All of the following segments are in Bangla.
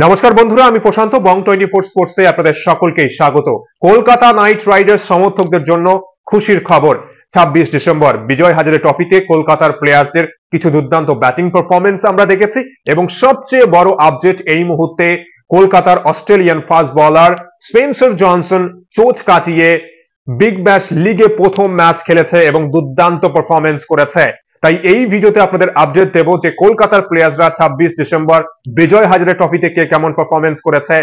নমস্কার বন্ধুরা, আমি প্রশান্ত বং 24 স্পোর্টসে আপনাদের সকলকে স্বাগত। কলকাতা নাইট রাইডার্স সমর্থকদের জন্য খুশির খবর। 26 ডিসেম্বর বিজয় হাজারে ট্রফিতে কলকাতার প্লেয়ারদের কিছু দুর্দান্ত ব্যাটিং পারফরমেন্স আমরা দেখেছি এবং সবচেয়ে বড় আপডেট এই মুহূর্তে কলকাতার Australian fast bowler Spencer Johnson চোট কাটিয়ে বিগ ব্যাশ লিগে প্রথম ম্যাচ খেলেছে এবং দুর্দান্ত পারফরমেন্স করেছে। তাই এই ভিডিওতে আপনাদের আপডেট দেব যে কলকাতার প্লেয়াররা 26 ডিসেম্বর বিজয় হাজারে ট্রফিতে কে কেমন পারফরমেন্স করেছে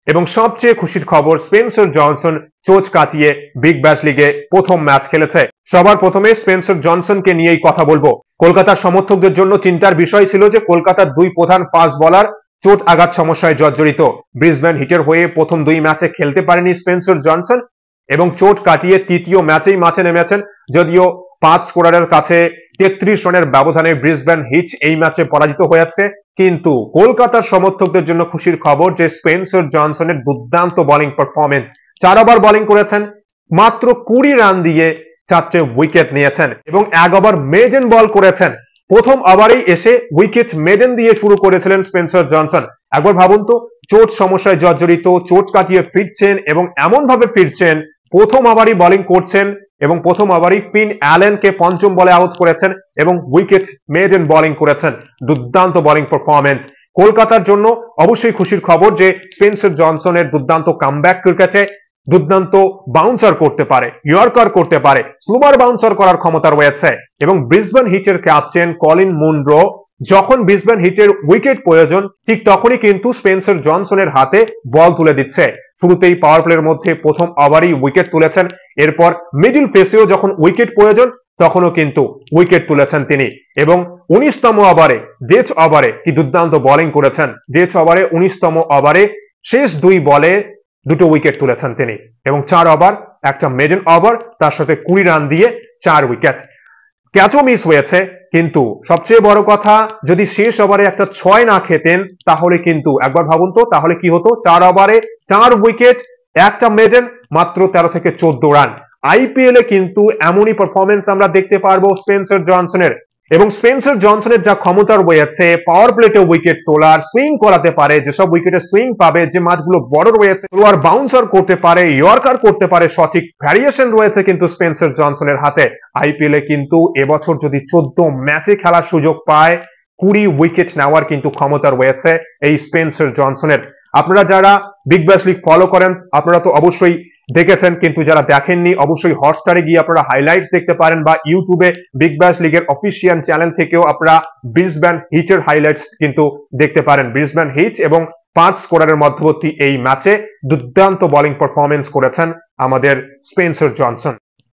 এবং সবচেয়ে খুশির খবর স্পেন্সার জনসন চোট কাটিয়ে বিগ ব্যাশ লিগে প্রথম ম্যাচ খেলেছে। সবার প্রথমে স্পেন্সার জনসনকে নিয়েই কথা বলবো। কলকাতার সমর্থকদের জন্য চিন্তার বিষয় ছিল যে কলকাতার দুই প্রধান ফাস্ট বোলার চোট আঘাত সমস্যায় জর্জরিত। ব্রিসবেন হিটের হয়ে প্রথম দুই ম্যাচে খেলতে পারেনি স্পেন্সার জনসন এবং চোট কাটিয়ে তৃতীয় ম্যাচেই মাঠে নেমেছেন। যদিও 5 স্কোরারের কাছে 33 রানের ব্যবধানে ব্রিসবেন হিট এই ম্যাচে পরাজিত হয়েছে, কিন্তু কলকাতার সমর্থকদের জন্য খুশির খবর যে স্পেন্সার জনসনের দুর্দান্ত বোলিং পারফরমেন্স। 4 ওভার বোলিং করেছেন, মাত্র 20 রান দিয়ে 4টে উইকেট নিয়েছেন এবং 1 ওভার মেডেন বল করেছেন। প্রথম ওভারেই এসে উইকেট মেডেন দিয়ে শুরু করেছিলেন স্পেন্সার জনসন। একবার ভাবুন তো, চোট সমস্যায় জর্জরিত, চোট কাটিয়ে ফিরছেন এবং এমন ভাবে ফিরছেন, প্রথম ওভারই বোলিং করছেন এবং প্রথম ওভারই ফিন অ্যালেনকে পঞ্চম বলে আউট করেছেন এবং উইকেট মেডেন বোলিং করেছেন। দুর্দান্ত বোলিং পারফরমেন্স। কলকাতার জন্য অবশ্যই খুশির খবর যে স্পেন্সার জনসনের দুর্দান্ত কামব্যাক ক্রিকেটে দুর্দান্ত বাউন্সার করতে পারে, ইয়র্কার করতে পারে, স্লোয়ার বাউন্সার করার ক্ষমতা রয়েছে এবং ব্রিসবেন হিটের ক্যাপ্টেন কলিন মুনরো যখন ব্রিসবেন হিটের উইকেট প্রয়োজন ঠিক তখনই কিন্তু স্পেন্সার জনসনের হাতে বল তুলে দিচ্ছে। শুরুতেই পাওয়ার প্লের মধ্যে প্রথম ওভারই উইকেট তুলেছেন, এরপর মিডল ফেসেও যখন উইকেট প্রয়োজন তখনও কিন্তু উইকেট তুলেছেন তিনি এবং 19তম ওভারে ডেথ ওভারে কি দুর্দান্ত বোলিং করেছেন। ডেথ ওভারে 19তম ওভারে শেষ 2 বলে 2টো উইকেট তুলেছেন তিনি এবং 4 ওভার একটা মেডেন ওভার, তার সাথে 20 রান দিয়ে 4 উইকেট। ক্যাচও মিস হয়েছে, কিন্তু সবচেয়ে বড় কথা যদি শেষ ওভারে একটা 6 না খেতেন তাহলে কিন্তু একবার ভাবুন তো, তাহলে কি হতো? 4 ওভারে 4 উইকেট, একটা মেডেন, মাত্র 13 থেকে 14 রান। আইপিএল এ কিন্তু এমনই পারফরমেন্স আমরা দেখতে পারবো স্পেন্সার জনসনের এবং স্পেন্সার জনসনের যা ক্ষমতা রয়েছে পাওয়ার প্লেটে উইকেট তোলার, সুইং করাতে পারে, যেসব উইকেটে সুইং পাবে, যে মাঠগুলো বড় রয়েছে আর বাউন্সার করতে পারে, ইয়র্কার করতে পারে, সঠিক ভ্যারিয়েশন রয়েছে কিন্তু স্পেন্সার জনসনের হাতে। আইপিএল এ কিন্তু এবছর যদি 14 ম্যাচে খেলার সুযোগ পায়, 20 উইকেট নেওয়ার কিন্তু ক্ষমতা রয়েছে এই স্পেন্সার জনসনের। আপনারা যারা বিগ ব্যাশ লিগ ফলো করেন আপনারা তো অবশ্যই দেখেছেন, কিন্তু যারা দেখেননি অবশ্যই হটস্টারে গিয়ে আপনারা হাইলাইটস দেখতে পারেন বা ইউটিউবে বিগ ব্যাশ লিগের অফিসিয়াল চ্যানেল থেকেও আপনারা ব্রিসবেন হিটের হাইলাইটস কিন্তু দেখতে পারেন। ব্রিসবেন হিট এবং 5 স্কোরারের মধ্যবর্তী এই ম্যাচে দুর্দান্ত বোলিং পারফরমেন্স করেছেন আমাদের স্পেন্সার জনসন।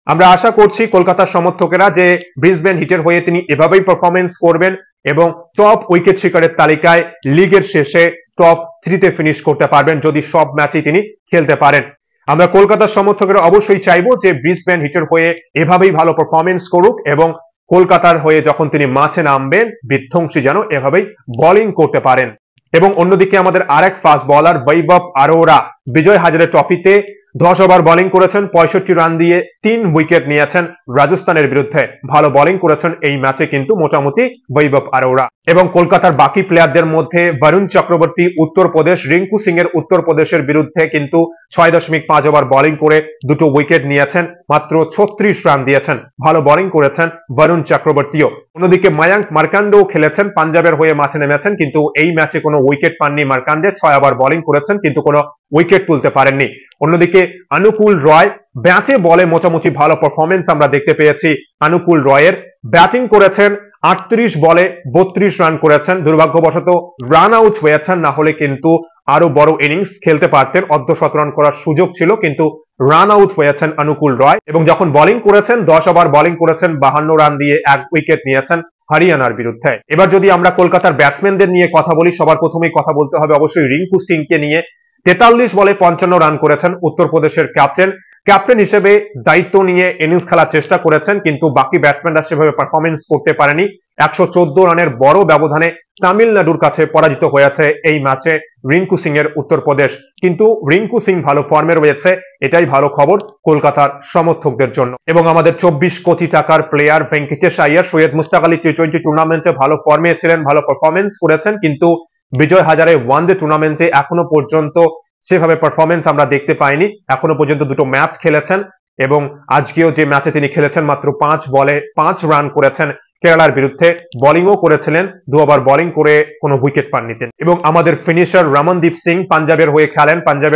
আমরা আশা করছি কলকাতার সমর্থকেরা যে ব্রিসবেন হিটের হয়ে তিনি এভাবেই পারফরমেন্স করবেন এবং টপ উইকেট শিকারের তালিকায় লিগের শেষে টপ 3 তে ফিনিশ করতে পারবেন যদি সব ম্যাচেই তিনি খেলতে পারেন। আমরা কলকাতার সমর্থকেরা অবশ্যই চাইবো যে ব্রিসবেন হিটের হয়ে এভাবেই ভালো পারফরমেন্স করুক এবং কলকাতার হয়ে যখন তিনি মাঠে নামবেন বিধ্বংসী যেন এভাবেই বোলিং করতে পারেন। এবং অন্যদিকে আমাদের আরেক ফাস্ট বোলার বৈভব আরোরা বিজয় হাজারে ট্রফিতে 10 ওভার বোলিং করেছেন, 65 রান দিয়ে 3 উইকেট নিয়েছেন রাজস্থানের বিরুদ্ধে। ভালো বোলিং করেছেন এই ম্যাচে কিন্তু মোটামুটি বৈভব আরোরা। এবং কলকাতার বাকি প্লেয়ারদের মধ্যে বরুণ চক্রবর্তী উত্তরপ্রদেশ, রিঙ্কু সিং এর উত্তরপ্রদেশের বিরুদ্ধে কিন্তু 6.5 ওভার বোলিং করে 2টো উইকেট নিয়েছেন, মাত্র 36 রান দিয়েছেন। ভালো বোলিং করেছেন বরুণ চক্রবর্তীও। অন্যদিকে মায়াঙ্ক মার্কান্ডও খেলেছেন, পাঞ্জাবের হয়ে মাঠে নেমেছেন, কিন্তু এই ম্যাচে কোনো উইকেট পাননি মার্কান্ডে। 6 ওভার বোলিং করেছেন কিন্তু কোনো উইকেট তুলতে পারেননি। অন্যদিকে অনুকূল রয় ব্যাটে বলে মোটামুটি ভালো পারফরমেন্স আমরা দেখতে পেয়েছি অনুকূল রয়ের। ব্যাটিং করেছেন, 38 বলে 32 রান করেছেন। দুর্ভাগ্যবশত রান আউট হয়েছেন, না হলে কিন্তু আরো বড় ইনিংস খেলতে পারতেন, অর্ধশতরান করার সুযোগ ছিল, কিন্তু রান আউট হয়েছেন অনুকূল রয়। এবং যখন বোলিং করেছেন 10 ওভার বোলিং করেছেন, 52 রান দিয়ে 1 উইকেট নিয়েছেন হরিয়ানার বিরুদ্ধে। এবার যদি আমরা কলকাতার ব্যাটসম্যানদের নিয়ে কথা বলি, সবার প্রথমেই কথা বলতে হবে অবশ্যই রিঙ্কু সিংকে নিয়ে। 43 বলে 55 রান করেছেন উত্তরপ্রদেশের ক্যাপ্টেন হিসেবে দায়িত্ব নিয়ে ইনিংস খেলার চেষ্টা করেছেন, কিন্তু বাকি ব্যাটসম্যানরা সেভাবে পারফরমেন্স করতে পারেনি। 114 রানের বড় ব্যবধানে তামিলনাড়ুর কাছে পরাজিত হয়েছে এই ম্যাচে রিঙ্কু সিং এর উত্তরপ্রদেশ। কিন্তু রিঙ্কু সিং ভালো ফর্মে রয়েছে, এটাই ভালো খবর কলকাতার সমর্থকদের জন্য। এবং আমাদের 24 কোটি টাকার প্লেয়ার ভেঙ্কটেশ আইয়ার, সৈয়দ মুস্তাক আলী টি-20 টুর্নামেন্টে ভালো ফর্মে ছিলেন, ভালো পারফরমেন্স করেছেন, কিন্তু বিজয় হাজারে ওয়ানডে টুর্নামেন্টে এখনো পর্যন্ত সেভাবে পারফরমেন্স আমরা দেখতে পাইনি। এখনো পর্যন্ত দুটো ম্যাচ খেলেছেন এবং আজকেও যে ম্যাচে তিনি খেলেছেন মাত্র 5 বলে 5 রান করেছেন। কেরালার বিরুদ্ধে বোলিংও করেছিলেন, 2 ওভার বোলিং করে কোনো উইকেট পাননি তিনি। এবং আমাদের ফিনিশার রমনদীপ সিং পাঞ্জাবের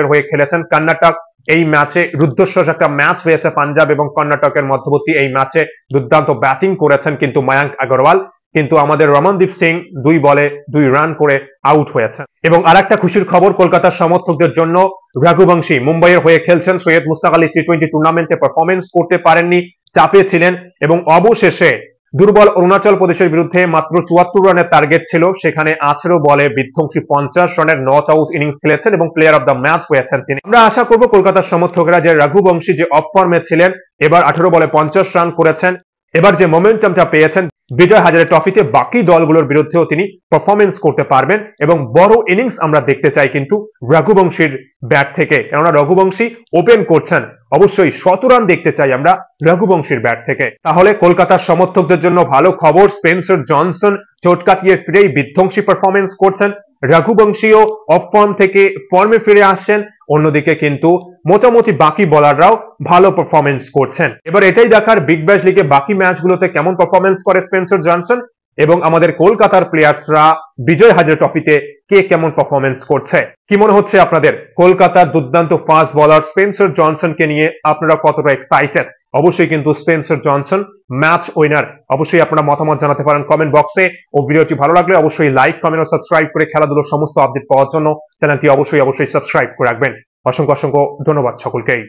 হয়ে খেলেছেন কর্ণাটক। এই ম্যাচে রুদ্ধশ্বাস একটা ম্যাচ হয়েছে পাঞ্জাব এবং কর্ণাটকের মধ্যবর্তী এই ম্যাচে দুর্দান্ত ব্যাটিং করেছেন কিন্তু ময়াঙ্ক আগরওয়াল, কিন্তু আমাদের রমনদীপ সিং 2 বলে 2 রান করে আউট হয়েছেন। এবং আরেকটা খুশির খবর কলকাতার সমর্থকদের জন্য, রঘুবংশী মুম্বাইয়ের হয়ে খেলছেন। সৈয়দ মুস্তাক আলী টি20 টুর্নামেন্টে পারফরমেন্স করতে পারেননি, চাপে ছিলেন এবং অবশেষে দুর্বল অরুণাচল প্রদেশের বিরুদ্ধে মাত্র 74 রানের টার্গেট ছিল, সেখানে 18 বলে বিধ্বংসী 50 রানের নট আউট ইনিংস খেলেছেন এবং প্লেয়ার অফ দ্য ম্যাচ হয়েছেন তিনি। আমরা আশা করব কলকাতার সমর্থকরা যে রঘুবংশী যে অফ ফর্মে ছিলেন এবার 18 বলে 50 রান করেছেন, এবার যে মোমেন্টামটা পেয়েছেন বিজয় হাজারে ট্রফিতে বাকি দলগুলোর বিরুদ্ধেও তিনি পারফরমেন্স করতে পারবেন এবং বড় ইনিংস আমরা দেখতে চাই কিন্তু রঘুবংশীর ব্যাট থেকে, কেননা রঘুবংশী ওপেন করছেন, অবশ্যই 100 রান দেখতে চাই আমরা রঘুবংশীর ব্যাট থেকে। তাহলে কলকাতার সমর্থকদের জন্য ভালো খবর, স্পেন্সার জনসন চোট কাটিয়ে ফিরেই বিধ্বংসী পারফরমেন্স করছেন, রঘুবংশীও অফ ফর্ম থেকে ফর্মে ফিরে আসছেন, অন্যদিকে কিন্তু মোটামুটি বাকি বোলাররাও ভালো পারফরমেন্স করছেন। এবার এটাই দেখার বিগ ব্যাশ লিগে বাকি ম্যাচগুলোতে কেমন পারফরমেন্স করে স্পেন্সার জনসন এবং আমাদের কলকাতার প্লেয়ার্সরা বিজয় হাজারে ট্রফিতে কে কেমন পারফরমেন্স করছে। কি মনে হচ্ছে আপনাদের কলকাতার দুর্দান্ত ফাস্ট বোলার স্পেন্সার জনসনকে নিয়ে আপনারা কতটা এক্সাইটেড? অবশ্যই কিন্তু স্পেন্সার জনসন ম্যাচ উইনার। অবশ্যই আপনারা মতামত জানাতে পারেন কমেন্ট বক্সে, ও ভিডিওটি ভালো লাগলে অবশ্যই লাইক, কমেন্ট ও সাবস্ক্রাইব করে খেলাধুলোর সমস্ত আপডেট পাওয়ার জন্য চ্যানেলটি অবশ্যই সাবস্ক্রাইব করে রাখবেন। অসংখ্য ধন্যবাদ সকলকেই।